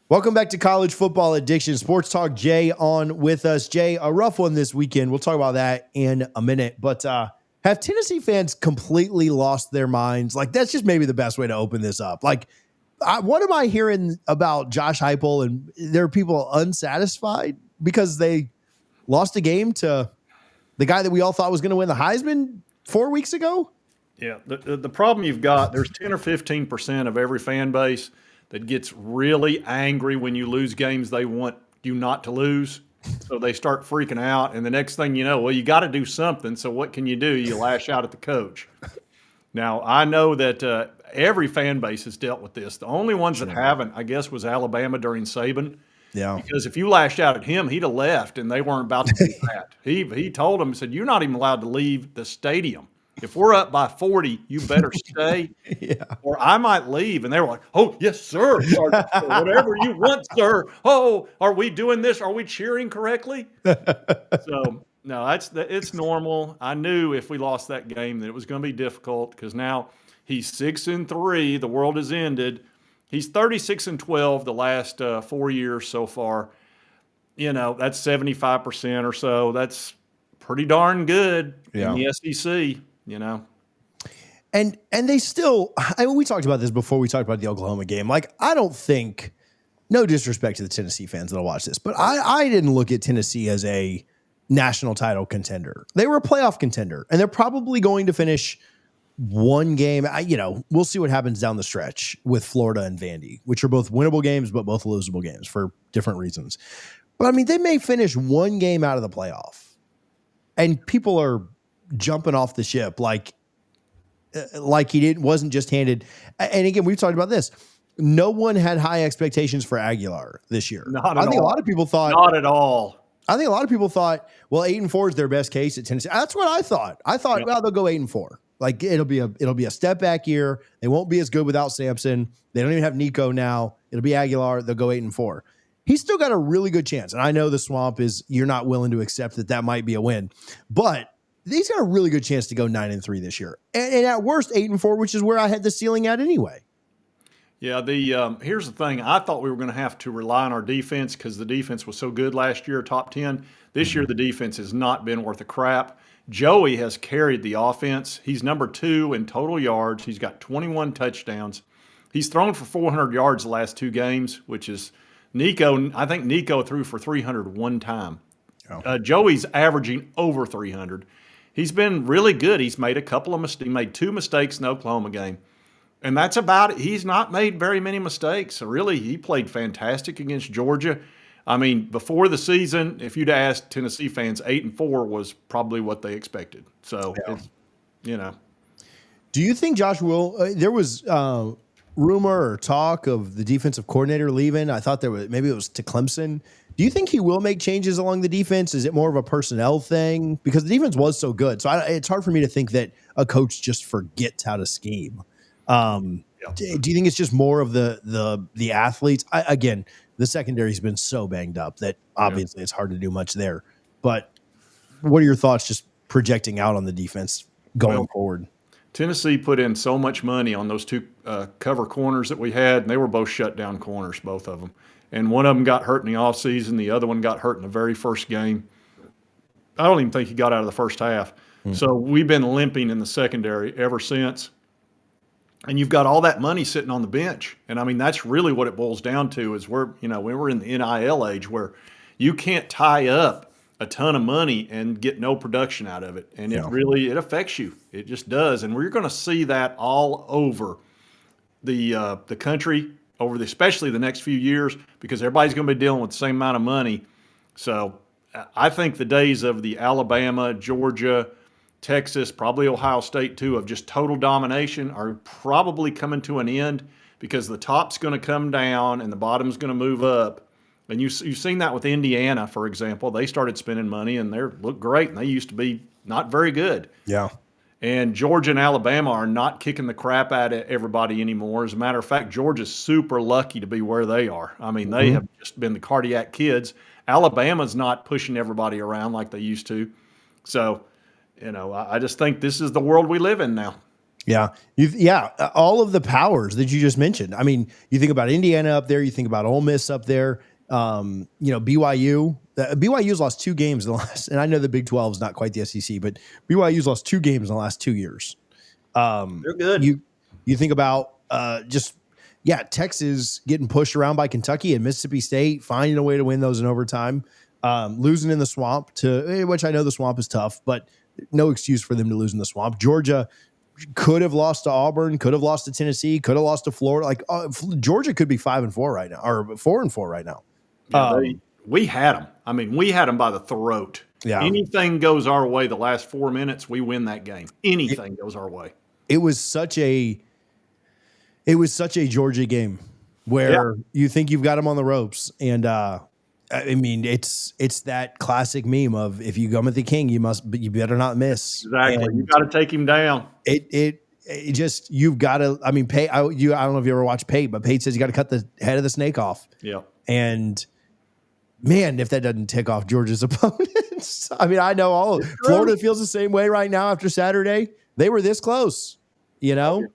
Welcome back to College Football Addiction. Sports Talk, Jay on with us. Jay, a rough one this weekend. We'll talk about that in a minute. But have Tennessee fans completely lost their minds? Like, that's just maybe the best way to open this up. Like, what am I hearing about Josh Heupel? And there are people unsatisfied because they lost a game to the guy that we all thought was going to win the Heisman 4 weeks ago? Yeah, the problem you've got, there's 10 or 15% of every fan base that gets really angry when you lose games they want you not to lose. So they start freaking out. And the next thing you know, well, you got to do something. So what can you do? You lash out at the coach. Now, I know that every fan base has dealt with this. The only ones that haven't, I guess, was Alabama during Saban. Yeah. Because if you lashed out at him, he'd have left, and they weren't about to do that. He told them, said, you're not even allowed to leave the stadium. If we're up by 40, you better stay, or I might leave. And they were like, oh, yes, sir, Sergeant, sir, whatever you want, sir. Oh, are we doing this? Are we cheering correctly? So, no, it's normal. I knew if we lost that game that it was going to be difficult because now he's 6-3. The world has ended. He's 36-12 the last 4 years so far. You know, that's 75% or so. That's pretty darn good in the SEC. You know, and they still, I mean, we talked about this before we talked about the Oklahoma game. Like, I don't think, no disrespect to the Tennessee fans that'll watch this, but I didn't look at Tennessee as a national title contender. They were a playoff contender, and they're probably going to finish one game. We'll see what happens down the stretch with Florida and Vandy, which are both winnable games, but both losable games for different reasons. But I mean, they may finish one game out of the playoff, and people are jumping off the ship like he wasn't just handed. And again, we've talked about this. No one had high expectations for Aguilar this year. I think a lot of people thought not at all. I think a lot of people thought, well, 8-4 is their best case at Tennessee. That's what I thought. Well, they'll go 8-4. Like it'll be a step back year. They won't be as good without Sampson. They don't even have Nico now. It'll be Aguilar. They'll go 8-4. He's still got a really good chance. And I know the swamp is you're not willing to accept that might be a win, but he's got a really good chance to go 9-3 this year. And at worst, 8-4, which is where I had the ceiling at anyway. Yeah, here's the thing. I thought we were going to have to rely on our defense because the defense was so good last year, top 10. This year, the defense has not been worth a crap. Joey has carried the offense. He's number 2 in total yards. He's got 21 touchdowns. He's thrown for 400 yards the last 2 games, which is Nico. I think Nico threw for 300 one time. Joey's averaging over 300. He's been really good. He's made a couple of mistakes. He made 2 mistakes in the Oklahoma game. And that's about it. He's not made very many mistakes. So really, he played fantastic against Georgia. I mean, before the season, if you'd asked Tennessee fans, 8-4 was probably what they expected. So, Do you think Josh will? There was rumor or talk of the defensive coordinator leaving. I thought maybe it was to Clemson. Do you think he will make changes along the defense? Is it more of a personnel thing? Because the defense was so good. So it's hard for me to think that a coach just forgets how to scheme. Do you think it's just more of the athletes? Again, the secondary's been so banged up that obviously it's hard to do much there. But what are your thoughts just projecting out on the defense going forward? Tennessee put in so much money on those 2 cover corners that we had, and they were both shutdown corners, both of them. And one of them got hurt in the offseason. The other one got hurt in the very first game. I don't even think he got out of the first half. So we've been limping in the secondary ever since. And you've got all that money sitting on the bench. And, I mean, that's really what it boils down to is when we're in the NIL age where you can't tie up a ton of money and get no production out of it. And it affects you. It just does. And we're going to see that all over the country especially the next few years because everybody's going to be dealing with the same amount of money. So I think the days of the Alabama, Georgia, Texas, probably Ohio State too, of just total domination are probably coming to an end because the top's going to come down and the bottom's going to move up. And you've seen that with Indiana, for example. They started spending money and they look great, and they used to be not very good. Yeah. And Georgia and Alabama are not kicking the crap out of everybody anymore. As a matter of fact, Georgia's super lucky to be where they are. I mean, they have just been the cardiac kids. Alabama's not pushing everybody around like they used to. So, I just think this is the world we live in now. Yeah. All of the powers that you just mentioned. I mean, you think about Indiana up there, you think about Ole Miss up there, BYU. BYU's lost 2 games in the last, and I know the Big 12 is not quite the SEC, but BYU's lost 2 games in the last 2 years. They're good. You think about Texas getting pushed around by Kentucky and Mississippi State, finding a way to win those in overtime, losing in the swamp which I know the swamp is tough, but no excuse for them to lose in the swamp. Georgia could have lost to Auburn, could have lost to Tennessee, could have lost to Florida. Like Georgia could be 5-4 right now, or 4-4 right now. Yeah, we had them. I mean, we had them by the throat. Yeah. Anything goes our way the last 4 minutes, we win that game. Anything goes our way. It was such a Georgia game where you think you've got them on the ropes, and I mean, it's that classic meme of if you come at the king, you better not miss. Exactly. And you got to take him down. It just, you've got to, I mean, I don't know if you ever watched Pate, but Pate says you got to cut the head of the snake off. Yeah. And man, if that doesn't tick off Georgia's opponents, I mean, I know Florida feels the same way right now after Saturday. They were this close, you know?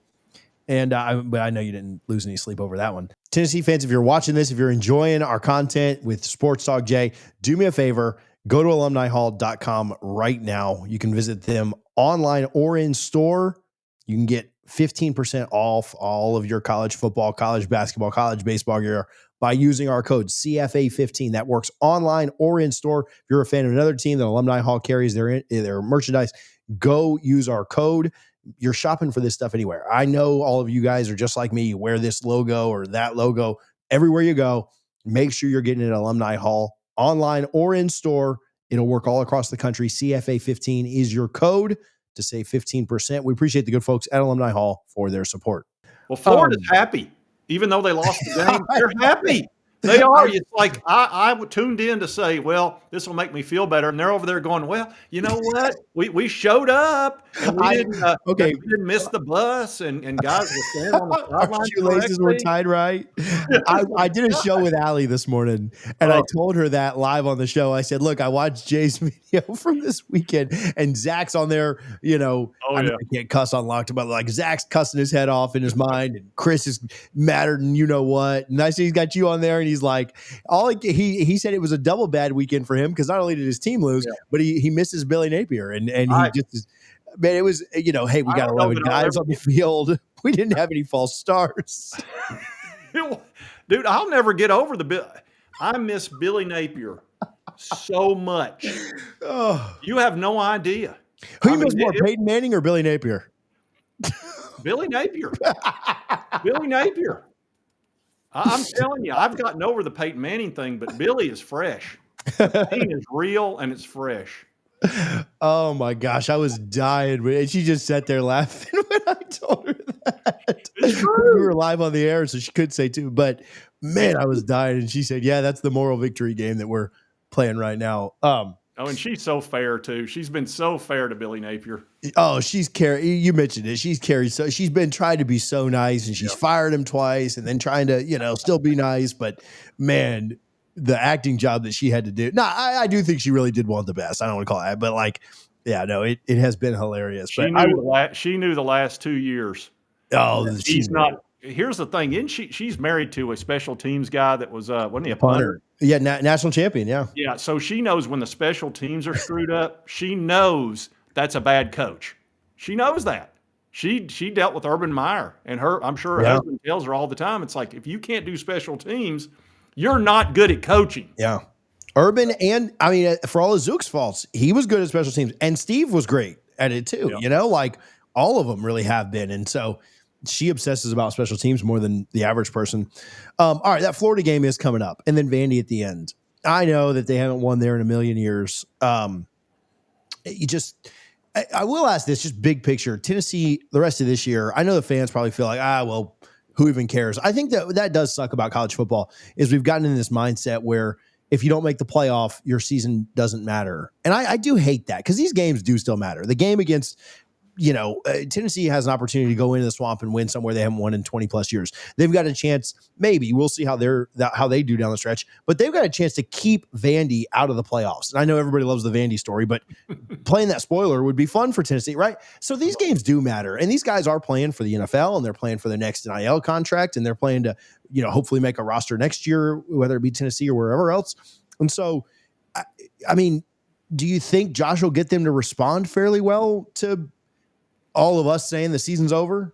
And but I know you didn't lose any sleep over that one. Tennessee fans, if you're watching this, if you're enjoying our content with Sports Talk Jay, do me a favor, go to alumnihall.com right now. You can visit them online or in store. You can get 15% off all of your college football, college basketball, college baseball gear by using our code CFA15. That works online or in store. If you're a fan of another team that Alumni Hall carries their merchandise, go use our code. You're shopping for this stuff anywhere. I know all of you guys are just like me. You wear this logo or that logo everywhere you go. Make sure you're getting it at Alumni Hall online or in store. It'll work all across the country. CFA15 is your code to save 15%. We appreciate the good folks at Alumni Hall for their support. Well, Florida's happy. Even though they lost the game, they're happy. They are. It's like I tuned in to say, well, this will make me feel better. And they're over there going, well, you know what? We showed up and we didn't miss the bus and guys were standing on the sideline. Our shoelaces were tied right. I did a show with Allie this morning and I told her that live on the show. I said, look, I watched Jay's video from this weekend and Zach's on there, I can't cuss on Locked, but like Zach's cussing his head off in his mind and Chris is mattered and you know what. And I see he's got you on there and he's like, he said it was a double bad weekend for him because not only did his team lose, but he misses Billy Napier and he just is, man, it was, hey, we got 11 guys on the field. We didn't have any false starts. Dude, I'll never get over I miss Billy Napier so much. You have no idea. Who you miss more, Peyton Manning or Billy Napier? Billy Napier. Billy Napier. I'm telling you, I've gotten over the Peyton Manning thing, but Billy is fresh. The pain is real and it's fresh. Oh my gosh, I was dying. And she just sat there laughing when I told her that. It's true. We were live on the air, so she could say too. But man, I was dying. And she said, yeah, that's the moral victory game that we're playing right now. And she's so fair too. She's been so fair to Billy Napier. Oh, you mentioned it. She's carried she's been trying to be so nice and she's fired him twice and then trying to, still be nice. But man, the acting job that she had to do. No, I do think she really did want the best. I don't want to call it, but it has been hilarious. She knew the last 2 years. Oh, she's not. Here's the thing. She's married to a special teams guy that was, wasn't he a punter? Yeah, national champion, yeah. Yeah, so she knows when the special teams are screwed up. She knows that's a bad coach. She knows that. She dealt with Urban Meyer, and I'm sure her husband tells her all the time, it's like, if you can't do special teams, you're not good at coaching. Yeah. Urban, and I mean, for all of Zook's faults, he was good at special teams, and Steve was great at it too. Like all of them really have been. And so she obsesses about special teams more than the average person. All right, that Florida game is coming up, and then Vandy at the end. I know that they haven't won there in a million years. I will ask this, just big picture. Tennessee, the rest of this year, I know the fans probably feel like, well, who even cares? I think that does suck about college football is we've gotten in this mindset where if you don't make the playoff, your season doesn't matter. And I do hate that because these games do still matter. The game against Tennessee has an opportunity to go into the swamp and win somewhere they haven't won in 20 plus years. They've got a chance. Maybe we'll see how they do down the stretch, but they've got a chance to keep Vandy out of the playoffs. And I know everybody loves the Vandy story, but playing that spoiler would be fun for Tennessee, right? So these games do matter, and these guys are playing for the NFL, and they're playing for their next NIL contract, and they're playing to, hopefully make a roster next year, whether it be Tennessee or wherever else. And so, I mean, do you think Josh will get them to respond fairly well to all of us saying the season's over?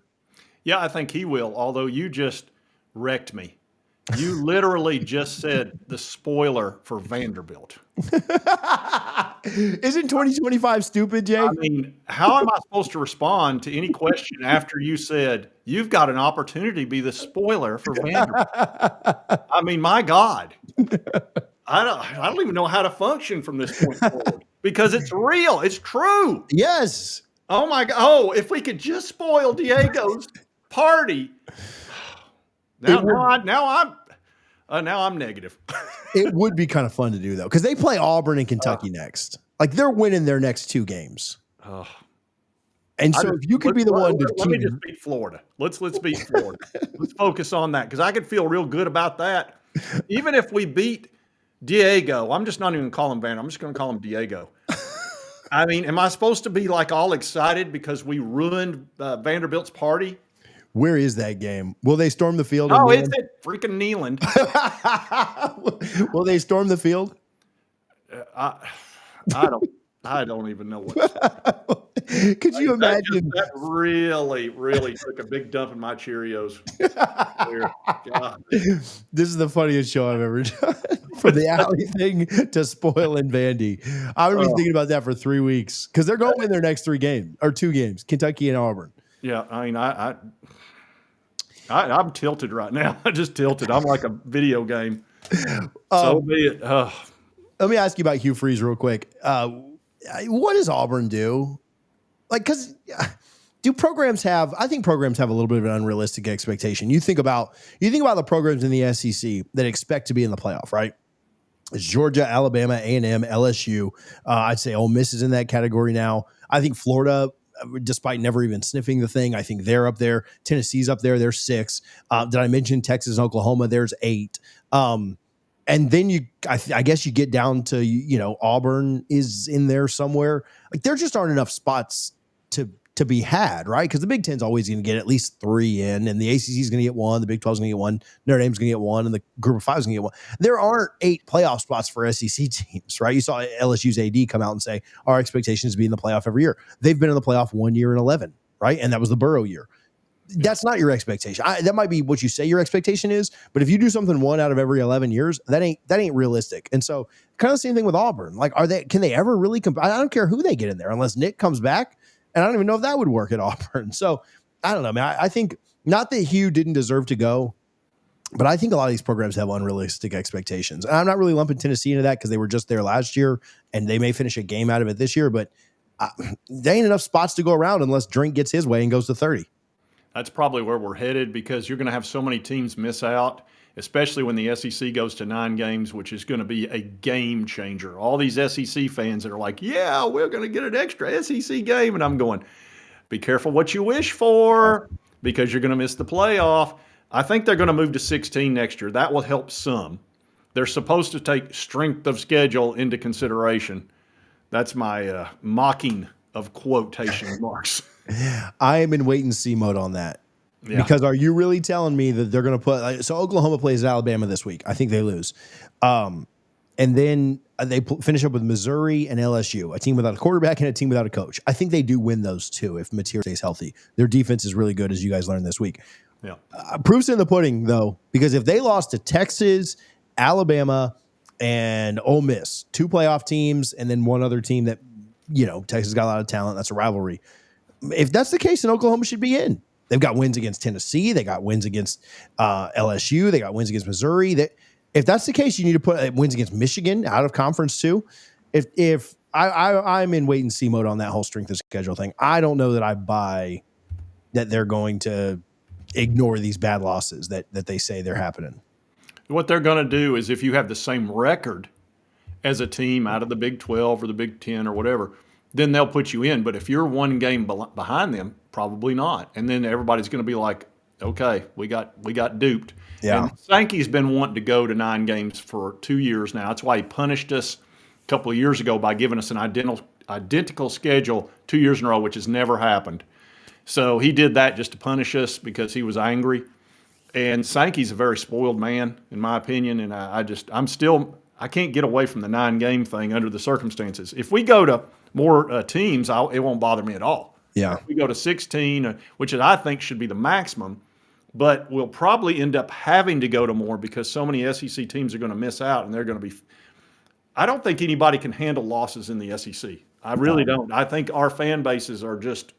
Yeah, I think he will, although you just wrecked me. You literally just said the spoiler for Vanderbilt. Isn't 2025 stupid, Jay? I mean, how am I supposed to respond to any question after you said you've got an opportunity to be the spoiler for Vanderbilt? I mean, my God. I don't even know how to function from this point forward because it's real. It's true. Yes. Oh my God! Oh, if we could just spoil Diego's party. Now I'm negative. It would be kind of fun to do though, because they play Auburn and Kentucky next. Like they're winning their next two games. And so if you could be the one to let me just beat Florida. Let's beat Florida. Let's focus on that because I could feel real good about that. Even if we beat Diego, I'm just not even going to call him Vander. I'm just going to call him Diego. I mean, am I supposed to be like all excited because we ruined Vanderbilt's party? Where is that game? Will they storm the field? Oh, it's at freaking Neyland. Will they storm the field? I don't even know what. Could you imagine? That really took a big dump in my Cheerios. God. This is the funniest show I've ever done. From the alley thing to spoiling Vandy. I'm going to be thinking about that for 3 weeks because they're going to win their next 3 games or 2 games, Kentucky and Auburn. Yeah, I mean, I'm tilted right now. I just tilted. I'm like a video game. So be it. Let me ask you about Hugh Freeze real quick. What does Auburn do? Like, because do programs have? I think programs have a little bit of an unrealistic expectation. You think about the programs in the SEC that expect to be in the playoff, right? It's Georgia, Alabama, A&M, LSU. I'd say Ole Miss is in that category now. I think Florida, despite never even sniffing the thing, I think they're up there. Tennessee's up there. They're 6. Did I mention Texas and Oklahoma? There's 8. And then I guess you get down to, Auburn is in there somewhere. Like there just aren't enough spots to be had, right? Because the Big Ten's always going to get at least 3 in, and the ACC is going to get 1, the Big 12 is going to get 1, Notre Dame's going to get 1, and the Group of 5 is going to get 1. There aren't 8 playoff spots for SEC teams, right? You saw LSU's AD come out and say our expectation is to be in the playoff every year. They've been in the playoff 1 year in 11, right? And that was the Burrow year. That's not your expectation. That might be what you say your expectation is, but if you do something 1 out of every 11 years, that ain't realistic. And so, kind of the same thing with Auburn. Like, can they ever really I don't care who they get in there unless Nick comes back, and I don't even know if that would work at Auburn. So, I don't know, man. I think not that Hugh didn't deserve to go, but I think a lot of these programs have unrealistic expectations. And I'm not really lumping Tennessee into that because they were just there last year, and they may finish a game out of it this year, but there ain't enough spots to go around unless Drink gets his way and goes to 30. That's probably where we're headed because you're going to have so many teams miss out, especially when the SEC goes to 9 games, which is going to be a game changer. All these SEC fans that are like, yeah, we're going to get an extra SEC game. And I'm going, be careful what you wish for because you're going to miss the playoff. I think they're going to move to 16 next year. That will help some. They're supposed to take strength of schedule into consideration. That's my mocking of quotation marks. I am in wait and see mode on that. Yeah. Because are you really telling me that they're going to put so Oklahoma plays Alabama this week? I think they lose. And then they finish up with Missouri and LSU, a team without a quarterback and a team without a coach. I think they do win those 2 if Mateer stays healthy. Their defense is really good, as you guys learned this week. Yeah. Proof's in the pudding, though, because if they lost to Texas, Alabama, and Ole Miss, 2 playoff teams, and then one other team that, Texas got a lot of talent. That's a rivalry. If that's the case, then Oklahoma should be in. They've got wins against Tennessee. They got wins against LSU. They got wins against Missouri. If that's the case, you need to put wins against Michigan out of conference too. If I'm in wait and see mode on that whole strength of schedule thing, I don't know that I buy that they're going to ignore these bad losses that they say they're happening. What they're going to do is if you have the same record as a team out of the Big 12 or the Big 10 or whatever, then they'll put you in. But if you're one game behind them, probably not. And then everybody's going to be like, okay, we got duped. Yeah. And Sankey's been wanting to go to 9 games for 2 years now. That's why he punished us a couple of years ago by giving us an identical schedule 2 years in a row, which has never happened. So he did that just to punish us because he was angry. And Sankey's a very spoiled man, in my opinion. And I can't get away from the 9-game thing under the circumstances. If we go to more teams, it won't bother me at all. Yeah. If we go to 16, which I think should be the maximum, but we'll probably end up having to go to more because so many SEC teams are going to miss out, and they're going to be. I don't think anybody can handle losses in the SEC. I really don't. I think our fan bases are just.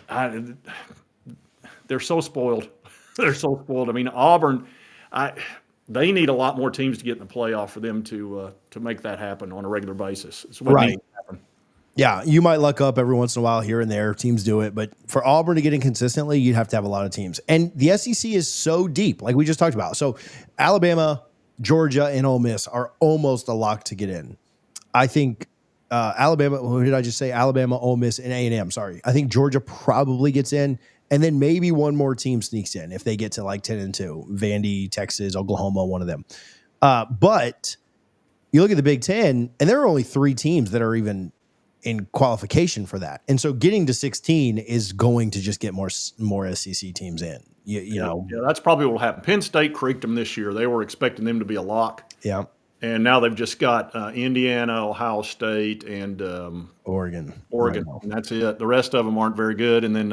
They're so spoiled. They're so spoiled. I mean, Auburn, they need a lot more teams to get in the playoff for them to make that happen on a regular basis. It's what needs to happen. Yeah, you might luck up every once in a while here and there. Teams do it. But for Auburn to get in consistently, you'd have to have a lot of teams. And the SEC is so deep, like we just talked about. So Alabama, Georgia, and Ole Miss are almost a lock to get in. I think Alabama, who did I just say? Alabama, Ole Miss, and A&M, sorry. I think Georgia probably gets in. And then maybe one more team sneaks in if they get to like 10-2. Vandy, Texas, Oklahoma, one of them. But you look at the Big Ten, and there are only 3 teams that are even in qualification for that. And so getting to 16 is going to just get more SEC teams in. You know. Yeah, that's probably what will happen. Penn State creaked them this year. They were expecting them to be a lock. Yeah. And now they've just got Indiana, Ohio State, and Oregon. Right, and that's it. The rest of them aren't very good. And then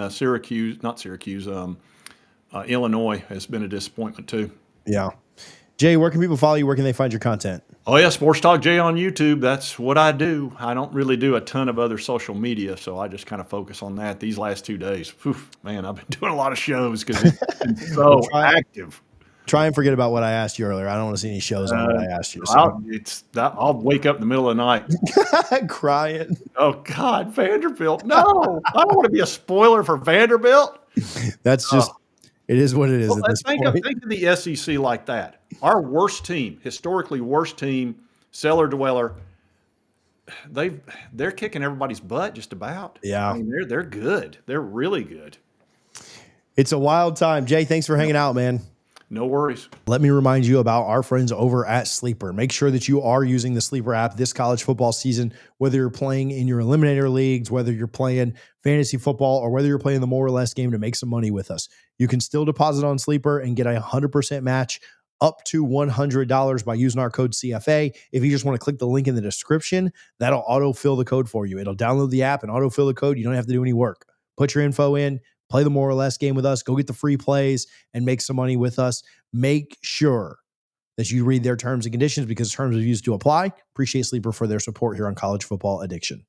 Illinois has been a disappointment too. Yeah. Jay, where can people follow you? Where can they find your content? Oh, yeah, Sports Talk Jay on YouTube. That's what I do. I don't really do a ton of other social media, so I just kind of focus on that these last 2 days. Whew, man, I've been doing a lot of shows because it's been so active. Try and forget about what I asked you earlier. I don't want to see any shows on what I asked you. So. I'll wake up in the middle of the night. Crying. Oh, God, Vanderbilt. No, I don't want to be a spoiler for Vanderbilt. That's just it is what it is at this point. Think of the SEC like that. Our worst team, historically worst team, cellar dweller, they're kicking everybody's butt just about. Yeah. I mean, they're good. They're really good. It's a wild time. Jay, thanks for hanging out, man. No worries. Let me remind you about our friends over at Sleeper. Make sure that you are using the Sleeper app this college football season, whether you're playing in your eliminator leagues, whether you're playing fantasy football, or whether you're playing the more or less game to make some money with us. You can still deposit on Sleeper and get a 100% match up to $100 by using our code CFA. If you just want to click the link in the description, that'll autofill the code for you. It'll download the app and autofill the code. You don't have to do any work. Put your info in. Play the more or less game with us. Go get the free plays and make some money with us. Make sure that you read their terms and conditions because terms of use do apply. Appreciate Sleeper for their support here on College Football Addiction.